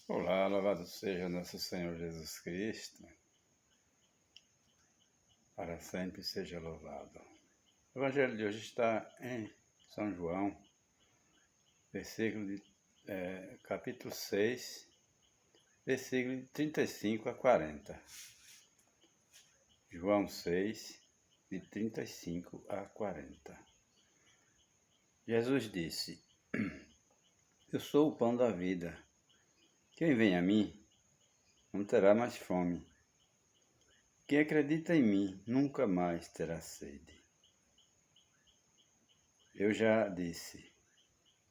Olá, louvado seja nosso Senhor Jesus Cristo, para sempre seja louvado. O Evangelho de hoje está em São João, capítulo 6, versículo de 35 a 40. João 6, de 35 a 40. Jesus disse: Eu sou o pão da vida. Quem vem a mim não terá mais fome. Quem acredita em mim nunca mais terá sede. Eu já disse,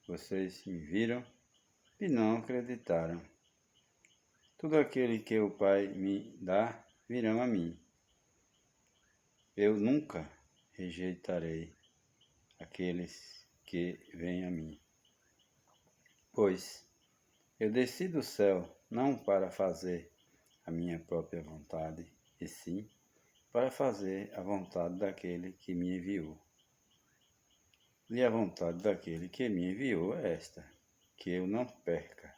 vocês me viram e não acreditaram. Todo aquele que o Pai me dá virão a mim. Eu nunca rejeitarei aqueles que vêm a mim. Pois eu desci do céu não para fazer a minha própria vontade, e sim para fazer a vontade daquele que me enviou. E a vontade daquele que me enviou é esta, que eu não perca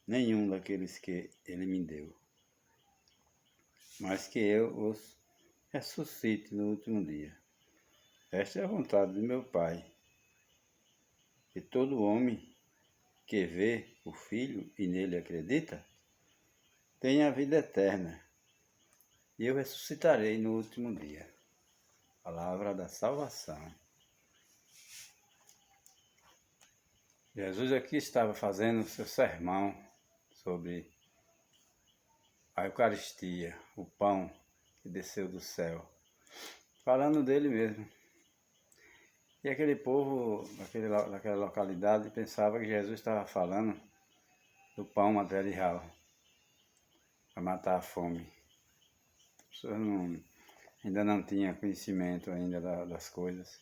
nenhum daqueles que ele me deu, mas que eu os ressuscite no último dia. Esta é a vontade do meu Pai, que todo homem que vê o Filho e nele acredita, tenha a vida eterna, e eu ressuscitarei no último dia. Palavra da salvação. Jesus aqui estava fazendo seu sermão sobre a Eucaristia, o pão que desceu do céu, falando dele mesmo. E aquele povo daquela localidade pensava que Jesus estava falando do pão material para matar a fome. As pessoas ainda não tinham conhecimento ainda das coisas.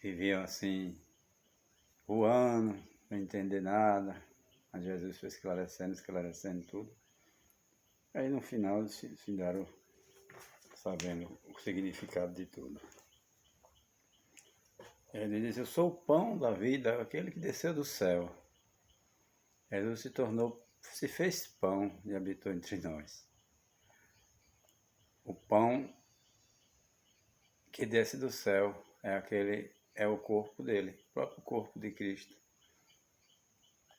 Viviam assim, voando, sem entender nada. Mas Jesus foi esclarecendo tudo. Aí no final eles ficaram sabendo o significado de tudo. Ele diz: Eu sou o pão da vida, aquele que desceu do céu. Jesus se fez pão e habitou entre nós. O pão que desce do céu é o corpo dele, o próprio corpo de Cristo,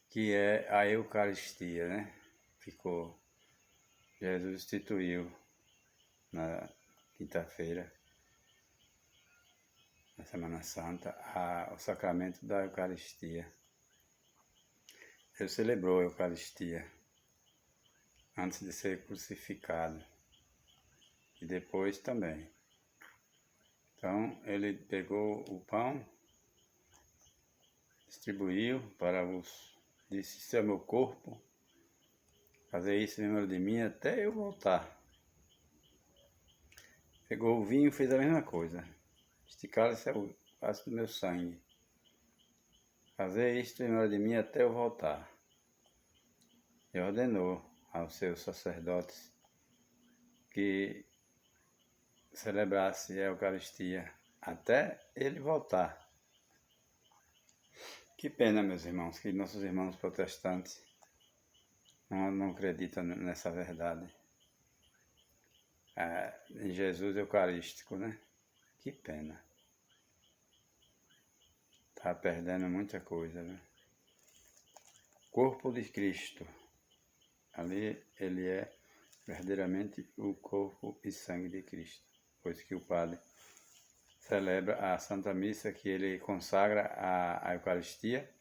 que é a Eucaristia, né? Jesus instituiu na quinta-feira, na Semana Santa, o sacramento da Eucaristia. Ele celebrou a Eucaristia antes de ser crucificado e depois também. Então ele pegou o pão, distribuiu disse: Isso é meu corpo, fazer isso em memória de mim até eu voltar. Pegou o vinho e fez a mesma coisa. Este cálice é o cálice do meu sangue. Fazer isto em memória de mim até eu voltar. E ordenou aos seus sacerdotes que celebrasse a Eucaristia até ele voltar. Que pena, meus irmãos, que nossos irmãos protestantes não acreditam nessa verdade. Em Jesus Eucarístico, né? Que pena. Está perdendo muita coisa, né? Corpo de Cristo. Ali ele é verdadeiramente o corpo e sangue de Cristo. Pois que o padre celebra a Santa Missa, que ele consagra a Eucaristia,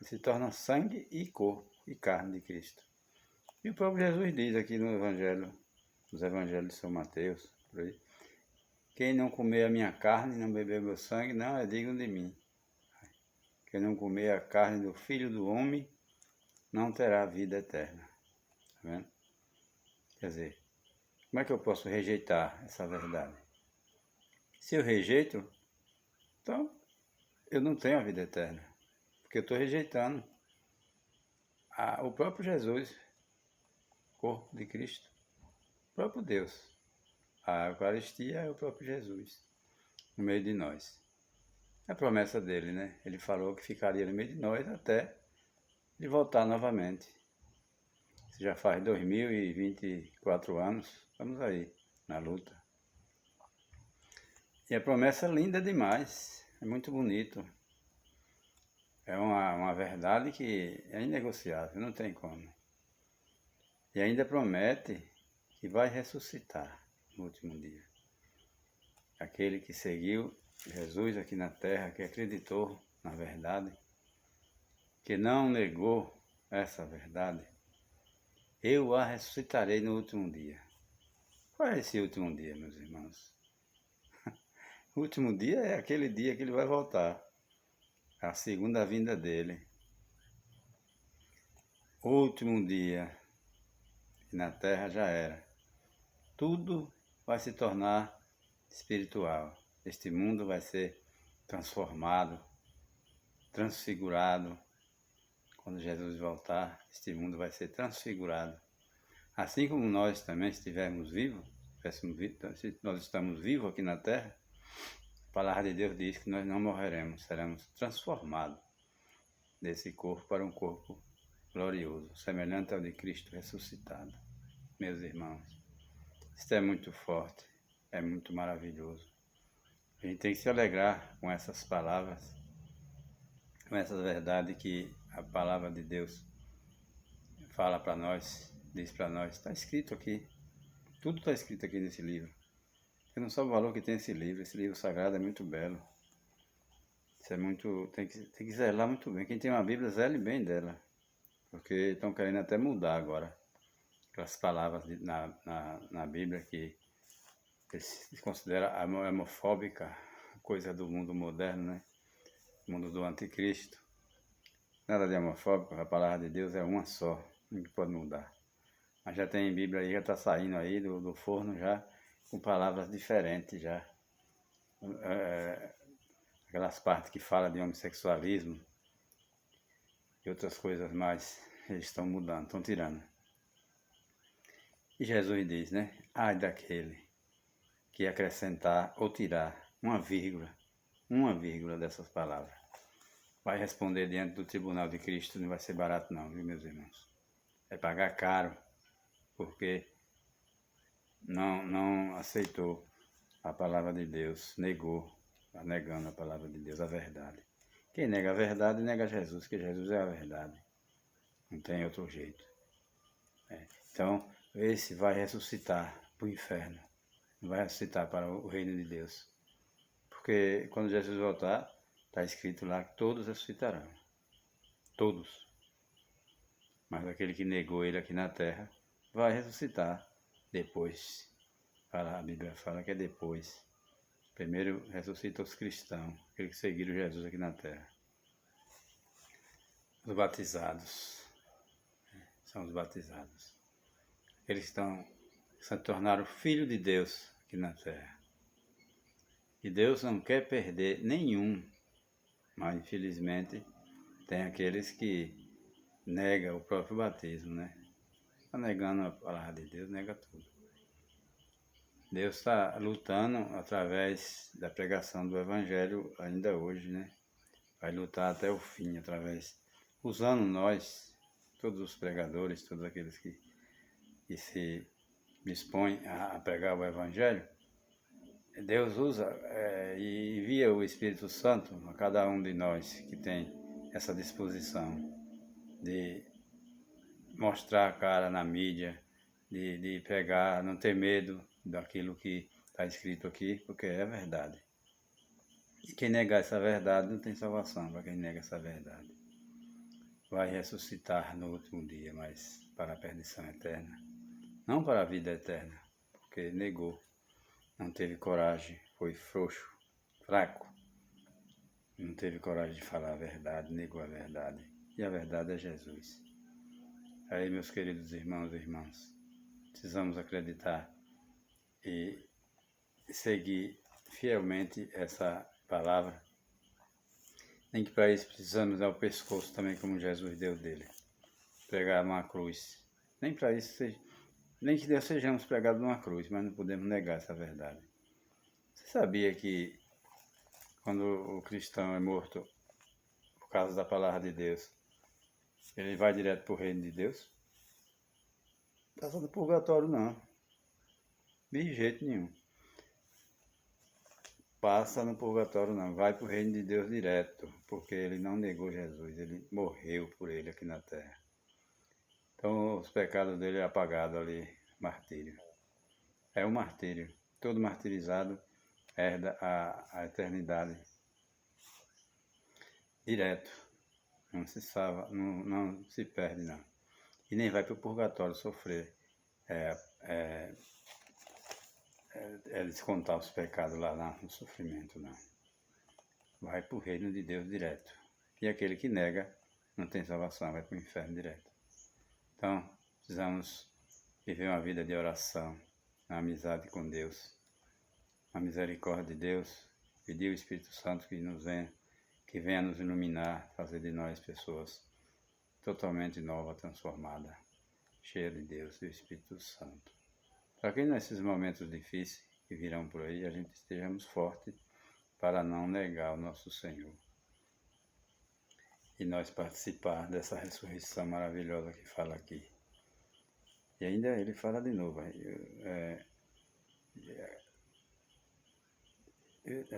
e se torna sangue e corpo e carne de Cristo. E o próprio Jesus diz aqui no Evangelho, nos Evangelhos de São Mateus, por aí: Quem não comer a minha carne e não beber meu sangue, não é digno de mim. Quem não comer a carne do Filho do Homem, não terá vida eterna. Tá vendo? Quer dizer, como é que eu posso rejeitar essa verdade? Se eu rejeito, então eu não tenho a vida eterna. Porque eu estou rejeitando o próprio Jesus, corpo de Cristo, o próprio Deus. A Eucaristia é o próprio Jesus, no meio de nós. É a promessa dele, né? Ele falou que ficaria no meio de nós até ele voltar novamente. Já faz 2024 anos, estamos aí, na luta. E a promessa é linda demais, é muito bonito. É uma verdade que é inegociável, não tem como. E ainda promete que vai ressuscitar no último dia. Aquele que seguiu Jesus aqui na terra, que acreditou na verdade, que não negou essa verdade, eu a ressuscitarei no último dia. Qual é esse último dia, meus irmãos? O último dia é aquele dia que ele vai voltar, a segunda vinda dele. O último dia, e na terra já era. Tudo vai se tornar espiritual. Este mundo vai ser transformado, transfigurado. Quando Jesus voltar, este mundo vai ser transfigurado. Assim como nós também estivermos vivos, se nós estamos vivos aqui na terra, a palavra de Deus diz que nós não morreremos, seremos transformados desse corpo para um corpo glorioso, semelhante ao de Cristo ressuscitado. Meus irmãos, isto é muito forte, é muito maravilhoso. A gente tem que se alegrar com essas palavras, com essas verdades que a palavra de Deus fala para nós, diz para nós. Está escrito aqui, tudo está escrito aqui nesse livro. Você não sabe o valor que tem esse livro sagrado é muito belo. Isso é muito, tem que zelar muito bem. Quem tem uma Bíblia, zele bem dela, porque estão querendo até mudar agora aquelas palavras na Bíblia que se considera homofóbica, coisa do mundo moderno, né? Mundo do anticristo. Nada de homofóbico, a palavra de Deus é uma só, não pode mudar. Mas já tem Bíblia aí, já está saindo aí do forno já, com palavras diferentes já. Aquelas partes que falam de homossexualismo e outras coisas mais, eles estão mudando, estão tirando. E Jesus diz, né? Ai daquele que acrescentar ou tirar uma vírgula dessas palavras. Vai responder diante do tribunal de Cristo, não vai ser barato não, viu, meus irmãos? É pagar caro, porque não aceitou a palavra de Deus, negou, está negando a palavra de Deus, a verdade. Quem nega a verdade, nega Jesus, que Jesus é a verdade. Não tem outro jeito. Então, esse vai ressuscitar para o inferno, não vai ressuscitar para o reino de Deus. Porque quando Jesus voltar, está escrito lá que todos ressuscitarão. Todos. Mas aquele que negou ele aqui na terra vai ressuscitar depois. A Bíblia fala que é depois. Primeiro ressuscita os cristãos, aqueles que seguiram Jesus aqui na terra. Os batizados. São os batizados. Eles se tornaram filhos de Deus aqui na terra. E Deus não quer perder nenhum. Mas, infelizmente, tem aqueles que negam o próprio batismo, né? Está negando a palavra de Deus, nega tudo. Deus está lutando através da pregação do Evangelho ainda hoje, né? Vai lutar até o fim, usando nós, todos os pregadores, todos aqueles que se dispõem a pregar o Evangelho. Deus usa e envia o Espírito Santo a cada um de nós que tem essa disposição de mostrar a cara na mídia, de pregar, não ter medo daquilo que está escrito aqui, porque é verdade. E quem negar essa verdade não tem salvação para quem nega essa verdade. Vai ressuscitar no último dia, mas para a perdição eterna, não para a vida eterna, porque negou. Não teve coragem, foi frouxo, fraco. Não teve coragem de falar a verdade, negou a verdade. E a verdade é Jesus. Aí, meus queridos irmãos e irmãs, precisamos acreditar e seguir fielmente essa palavra. Nem que para isso precisamos dar o pescoço também, como Jesus deu dele. Pregar numa cruz. Nem para isso nem que Deus sejamos pregados numa cruz, mas não podemos negar essa verdade. Você sabia que quando o cristão é morto por causa da palavra de Deus, ele vai direto para o reino de Deus? Passa no purgatório não. De jeito nenhum. Passa no purgatório não. Vai para o reino de Deus direto. Porque ele não negou Jesus. Ele morreu por ele aqui na terra. Então os pecados dele é apagado ali. Martírio. É um martírio. Todo martirizado herda a eternidade. Direto. Não se salva, não se perde não. E nem vai para o purgatório sofrer. Descontar os pecados lá no sofrimento, não. Vai para o reino de Deus direto. E aquele que nega não tem salvação, vai para o inferno direto. Então, precisamos viver uma vida de oração, na amizade com Deus, na misericórdia de Deus, pedir o Espírito Santo que venha nos iluminar, fazer de nós pessoas totalmente novas, transformadas, cheias de Deus e do Espírito Santo. Para que nesses momentos difíceis que virão por aí, a gente estejamos fortes para não negar o nosso Senhor. E nós participar dessa ressurreição maravilhosa que fala aqui. E ainda ele fala de novo. A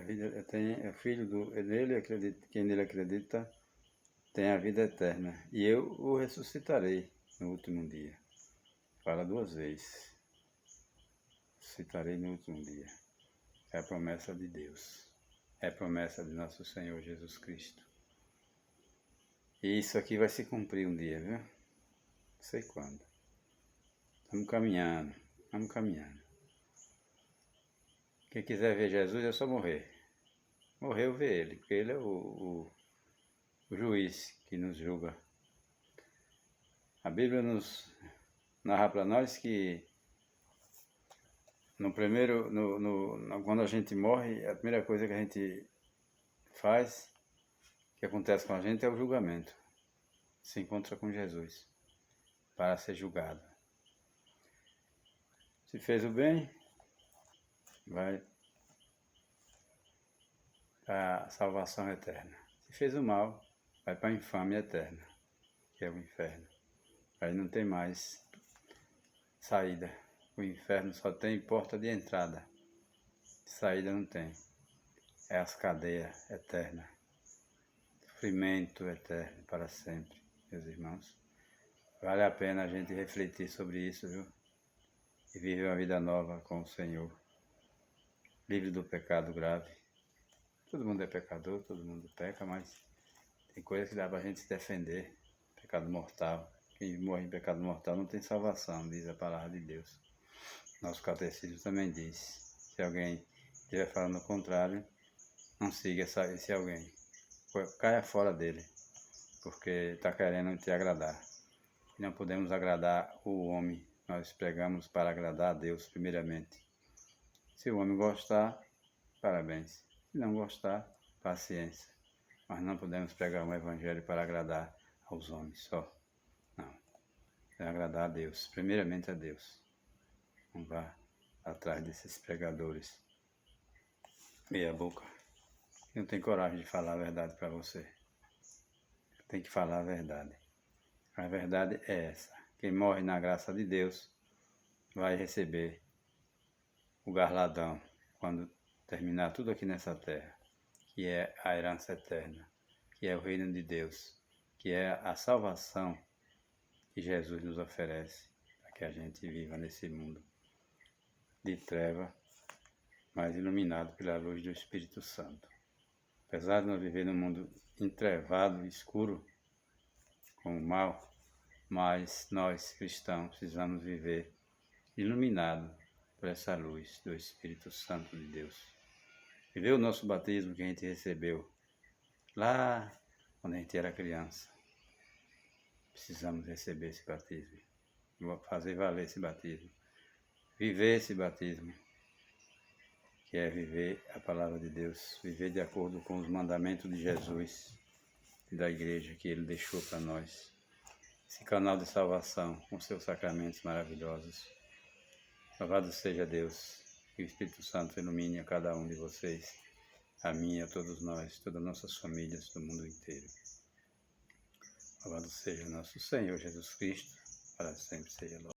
vida tem, o filho dele, quem nele acredita, tem a vida eterna. E eu o ressuscitarei no último dia. Fala 2 vezes. Ressuscitarei no último dia. É a promessa de Deus. É a promessa de nosso Senhor Jesus Cristo. E isso aqui vai se cumprir um dia, viu? Não sei quando. Estamos caminhando. Quem quiser ver Jesus é só morrer. Morreu, vê ele, porque ele é o juiz que nos julga. A Bíblia nos narra para nós que quando a gente morre, a primeira coisa que a gente faz, que acontece com a gente, é o julgamento. Se encontra com Jesus para ser julgado. Se fez o bem, vai para a salvação eterna. Se fez o mal, vai para a infâmia eterna, que é o inferno. Aí não tem mais saída. O inferno só tem porta de entrada. Saída não tem. É as cadeias eternas. Sofrimento eterno para sempre, meus irmãos. Vale a pena a gente refletir sobre isso, viu? E viver uma vida nova com o Senhor. Livre do pecado grave. Todo mundo é pecador, todo mundo peca, mas tem coisas que dá para a gente se defender. Pecado mortal. Quem morre em pecado mortal não tem salvação, diz a palavra de Deus. Nosso catecismo também diz. Se alguém estiver falando o contrário, não siga esse alguém. Caia fora dele, porque está querendo te agradar. E não podemos agradar o homem. Nós pregamos para agradar a Deus primeiramente. Se o homem gostar, parabéns. Se não gostar, paciência. Mas não podemos pregar um evangelho para agradar aos homens só. Não. É agradar a Deus. Primeiramente a Deus. Não vá atrás desses pregadores. Meia boca. Não tem coragem de falar a verdade para você. Tem que falar a verdade. A verdade é essa. Quem morre na graça de Deus vai receber o galardão quando terminar tudo aqui nessa terra, que é a herança eterna, que é o reino de Deus, que é a salvação que Jesus nos oferece para que a gente viva nesse mundo de treva, mas iluminado pela luz do Espírito Santo. Apesar de nós viver num mundo entrevado, escuro, com o mal, mas nós cristãos precisamos viver iluminados por essa luz do Espírito Santo de Deus. Viver o nosso batismo que a gente recebeu lá quando a gente era criança. Precisamos receber esse batismo, fazer valer esse batismo, viver esse batismo, que é viver a palavra de Deus, viver de acordo com os mandamentos de Jesus e da igreja que Ele deixou para nós. Esse canal de salvação com seus sacramentos maravilhosos. Louvado seja Deus, que o Espírito Santo ilumine a cada um de vocês, a mim e a todos nós, todas as nossas famílias do mundo inteiro. Louvado seja nosso Senhor Jesus Cristo, para sempre seja louvado.